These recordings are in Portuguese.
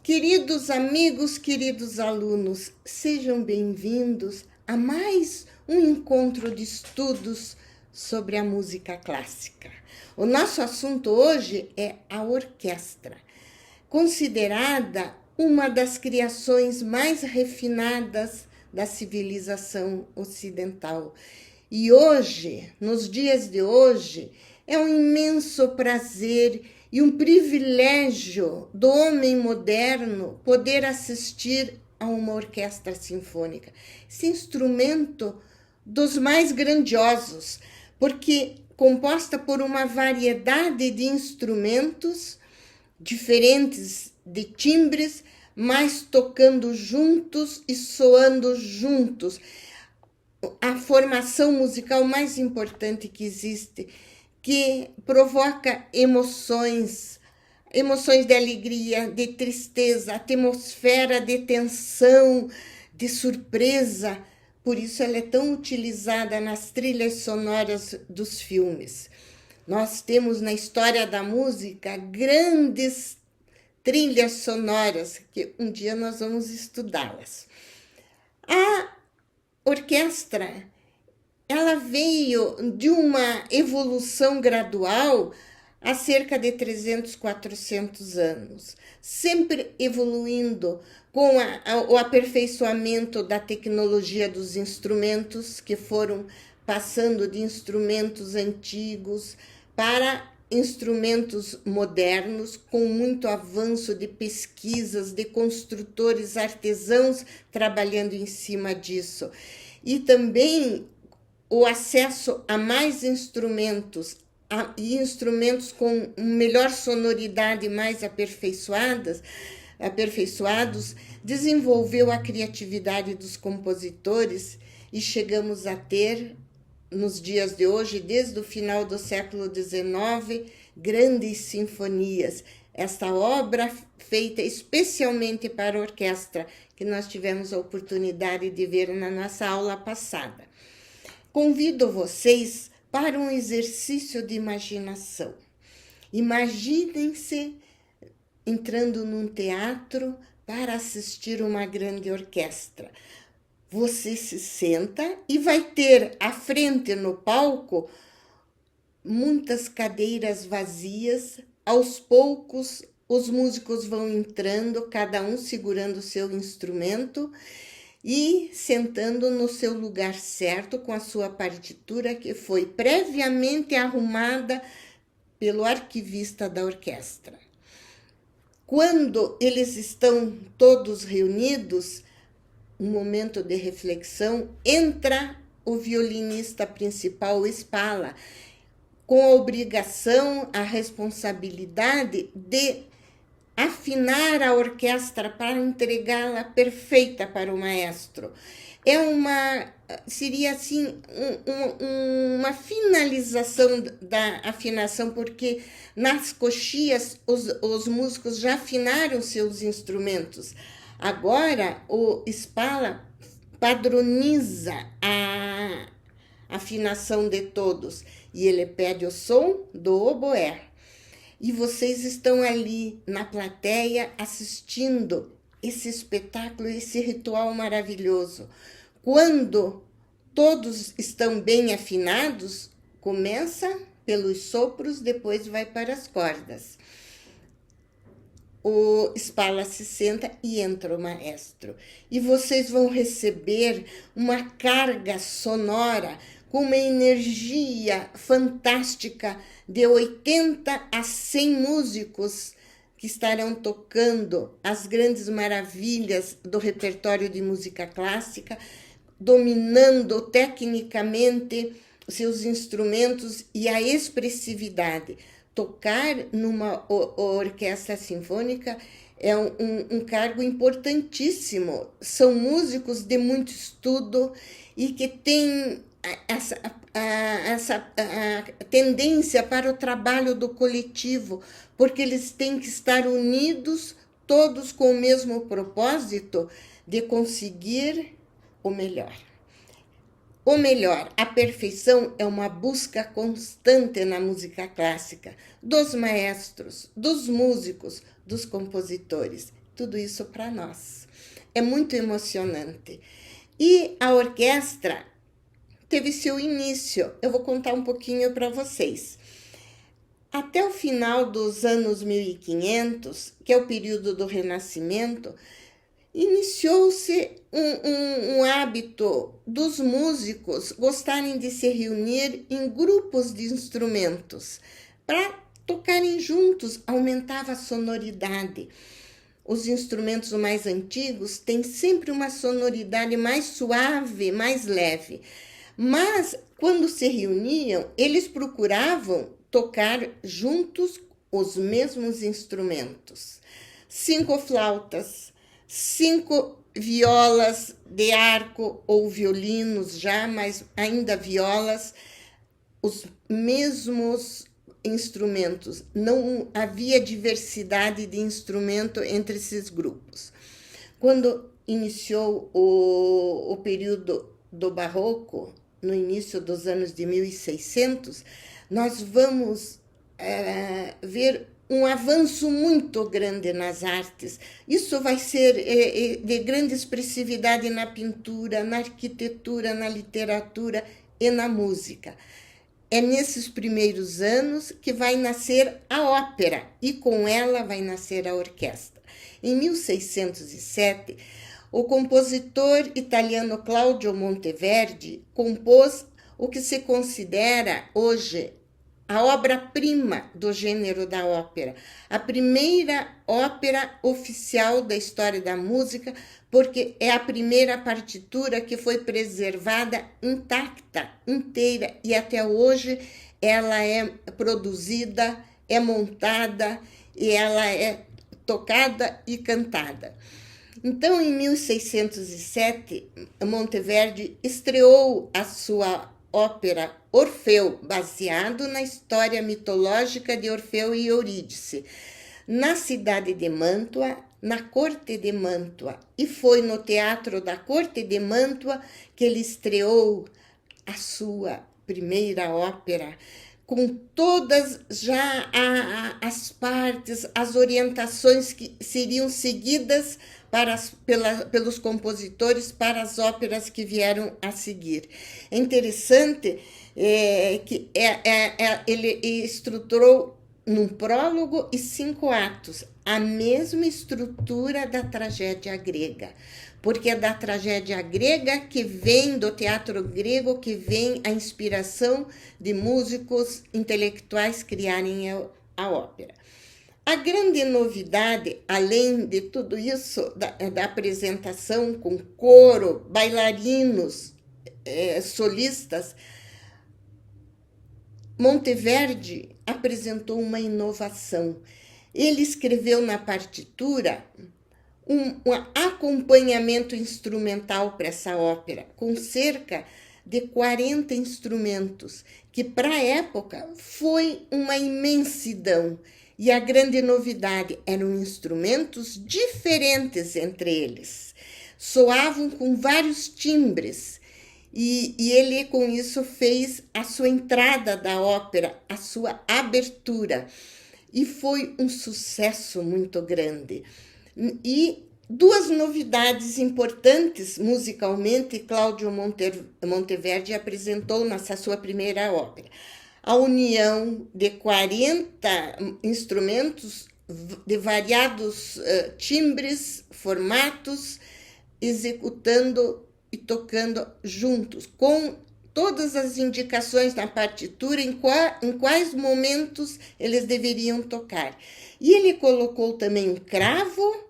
Queridos amigos, queridos alunos, sejam bem-vindos a mais um encontro de estudos sobre a música clássica. O nosso assunto hoje é a orquestra, considerada uma das criações mais refinadas da civilização ocidental. E hoje, nos dias de hoje, é um imenso prazer e um privilégio do homem moderno poder assistir a uma orquestra sinfônica. Esse instrumento dos mais grandiosos, porque composta por uma variedade de instrumentos diferentes de timbres, mas tocando juntos e soando juntos. A formação musical mais importante que existe, que provoca emoções de alegria, de tristeza, atmosfera de tensão, de surpresa. Por isso ela é tão utilizada nas trilhas sonoras dos filmes. Nós temos na história da música grandes trilhas sonoras, que um dia nós vamos estudá-las. A orquestra, ela veio de uma evolução gradual há cerca de 300, 400 anos, sempre evoluindo com o aperfeiçoamento da tecnologia dos instrumentos, que foram passando de instrumentos antigos para instrumentos modernos, com muito avanço de pesquisas, de construtores artesãos trabalhando em cima disso. E também o acesso a mais instrumentos, e instrumentos com melhor sonoridade, mais aperfeiçoados, desenvolveu a criatividade dos compositores e chegamos a ter, nos dias de hoje, desde o final do século XIX, grandes sinfonias. Esta obra feita especialmente para orquestra, que nós tivemos a oportunidade de ver na nossa aula passada. Convido vocês para um exercício de imaginação. Imaginem-se entrando num teatro para assistir uma grande orquestra. Você se senta e vai ter à frente no palco muitas cadeiras vazias. Aos poucos, os músicos vão entrando, cada um segurando o seu instrumento e sentando no seu lugar certo com a sua partitura, que foi previamente arrumada pelo arquivista da orquestra. Quando eles estão todos reunidos, um momento de reflexão, entra o violinista principal, o Spalla, com a obrigação, a responsabilidade de afinar a orquestra para entregá-la perfeita para o maestro. Seria assim uma finalização da afinação, porque nas coxias os músicos já afinaram seus instrumentos. Agora o Spalla padroniza a afinação de todos e ele pede o som do oboé. E vocês estão ali na plateia assistindo esse espetáculo, esse ritual maravilhoso. Quando todos estão bem afinados, começa pelos sopros, depois vai para as cordas. O Spalla se senta e entra o maestro. E vocês vão receber uma carga sonora com uma energia fantástica de 80 a 100 músicos que estarão tocando as grandes maravilhas do repertório de música clássica, dominando tecnicamente seus instrumentos e a expressividade. Tocar numa orquestra sinfônica é um cargo importantíssimo. São músicos de muito estudo e que têm essa tendência para o trabalho do coletivo, porque eles têm que estar unidos, todos com o mesmo propósito de conseguir o melhor. O melhor, a perfeição é uma busca constante na música clássica, dos maestros, dos músicos, dos compositores. tudo isso para nós. É muito emocionante. E a orquestra teve seu início. Eu vou contar um pouquinho para vocês. Até o final dos anos 1500, que é o período do Renascimento, iniciou-se um hábito dos músicos gostarem de se reunir em grupos de instrumentos para tocarem juntos, aumentava a sonoridade. Os instrumentos mais antigos têm sempre uma sonoridade mais suave, mais leve. Mas, quando se reuniam, eles procuravam tocar juntos os mesmos instrumentos. 5 flautas, 5 violas de arco ou violinos já, mas ainda violas, os mesmos instrumentos. Não havia diversidade de instrumento entre esses grupos. Quando iniciou o período do Barroco, no início dos anos de 1600, nós vamos ver um avanço muito grande nas artes. Isso vai ser de grande expressividade na pintura, na arquitetura, na literatura e na música. É nesses primeiros anos que vai nascer a ópera e com ela vai nascer a orquestra. Em 1607, o compositor italiano Claudio Monteverdi compôs o que se considera hoje a obra-prima do gênero da ópera, a primeira ópera oficial da história da música, porque é a primeira partitura que foi preservada intacta, inteira, e até hoje ela é produzida, é montada e ela é tocada e cantada. Então, em 1607, Monteverdi estreou a sua ópera Orfeu, baseado na história mitológica de Orfeu e Eurídice, na cidade de Mântua, na corte de Mântua. E foi no teatro da corte de Mântua que ele estreou a sua primeira ópera, com todas já as partes, as orientações que seriam seguidas pelos compositores para as óperas que vieram a seguir. É interessante que ele estruturou num prólogo e 5 atos, a mesma estrutura da tragédia grega, porque é da tragédia grega que vem, do teatro grego, que vem a inspiração de músicos intelectuais criarem a ópera. A grande novidade, além de tudo isso, da apresentação com coro, bailarinos, solistas, Monteverdi apresentou uma inovação. Ele escreveu na partitura um acompanhamento instrumental para essa ópera, com cerca de 40 instrumentos, que para a época foi uma imensidão. E a grande novidade eram instrumentos diferentes entre eles, soavam com vários timbres, e ele com isso fez a sua entrada da ópera, a sua abertura, e foi um sucesso muito grande. E 2 novidades importantes musicalmente Claudio Monteverdi apresentou nessa sua primeira ópera: a união de 40 instrumentos de variados timbres, formatos, executando e tocando juntos, com todas as indicações na partitura em quais momentos eles deveriam tocar. E ele colocou também um cravo,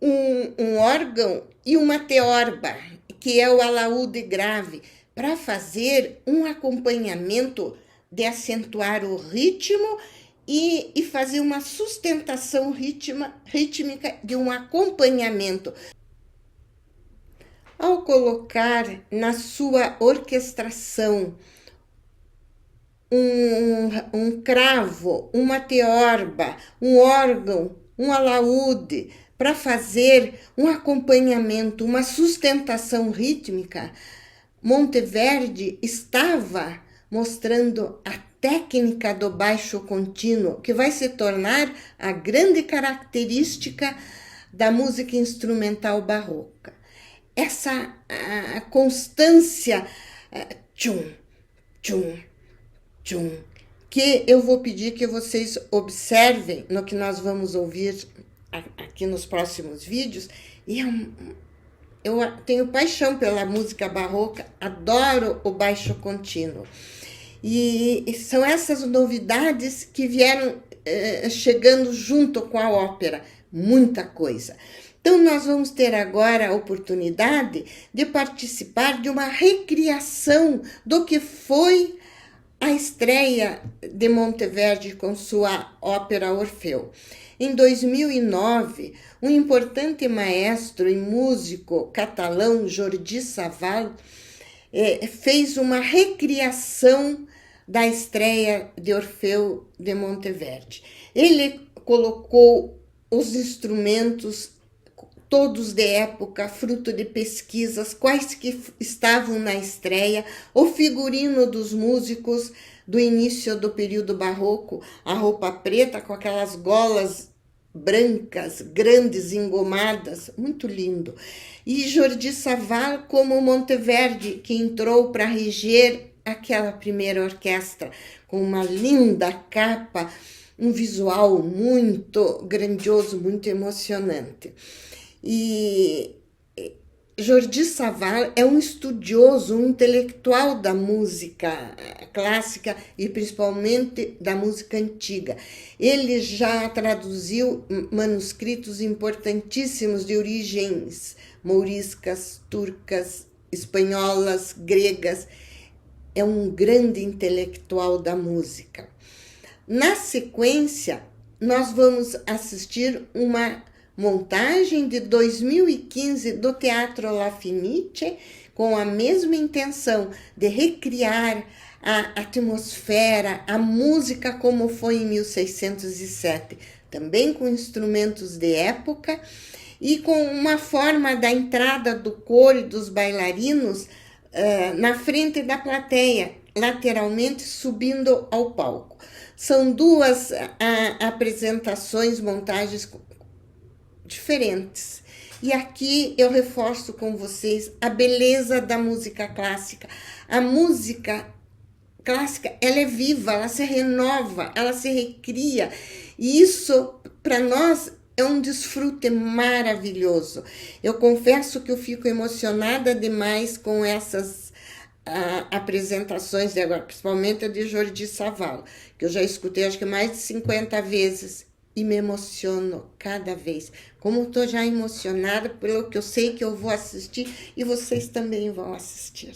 um órgão e uma teorba, que é o alaúde grave, para fazer um acompanhamento de acentuar o ritmo e fazer uma sustentação rítmica de um acompanhamento. Ao colocar na sua orquestração um cravo, uma teorba, um órgão, um alaúde, para fazer um acompanhamento, uma sustentação rítmica, Monteverdi estava mostrando a técnica do baixo contínuo, que vai se tornar a grande característica da música instrumental barroca. Essa a constância, tchum, tchum, tchum, que eu vou pedir que vocês observem no que nós vamos ouvir aqui nos próximos vídeos. E eu tenho paixão pela música barroca, adoro o baixo contínuo. E são essas novidades que vieram chegando junto com a ópera, muita coisa. Então, nós vamos ter agora a oportunidade de participar de uma recriação do que foi a estreia de Monteverdi com sua ópera Orfeu. Em 2009, um importante maestro e músico catalão, Jordi Savall, fez uma recriação da estreia de Orfeu de Monteverdi. Ele colocou os instrumentos todos de época, fruto de pesquisas, quais que estavam na estreia, o figurino dos músicos do início do período barroco, a roupa preta com aquelas golas brancas, grandes, engomadas, muito lindo. E Jordi Savall como Monteverdi, que entrou para reger aquela primeira orquestra, com uma linda capa, um visual muito grandioso, muito emocionante. E Jordi Savall é um estudioso, um intelectual da música clássica e principalmente da música antiga. Ele já traduziu manuscritos importantíssimos de origens mouriscas, turcas, espanholas, gregas. É um grande intelectual da música. Na sequência, nós vamos assistir uma montagem de 2015 do Teatro La Fenice, com a mesma intenção de recriar a atmosfera, a música como foi em 1607, também com instrumentos de época e com uma forma da entrada do coro e dos bailarinos na frente da plateia, lateralmente subindo ao palco. São duas apresentações, montagens diferentes. E aqui eu reforço com vocês a beleza da música clássica. A música clássica, ela é viva, ela se renova, ela se recria. E isso, para nós, é um desfrute maravilhoso. Eu confesso que eu fico emocionada demais com essas apresentações de agora, principalmente a de Jordi Savall, que eu já escutei acho que mais de 50 vezes. E me emociono cada vez. Como estou já emocionada pelo que eu sei que eu vou assistir e vocês também vão assistir.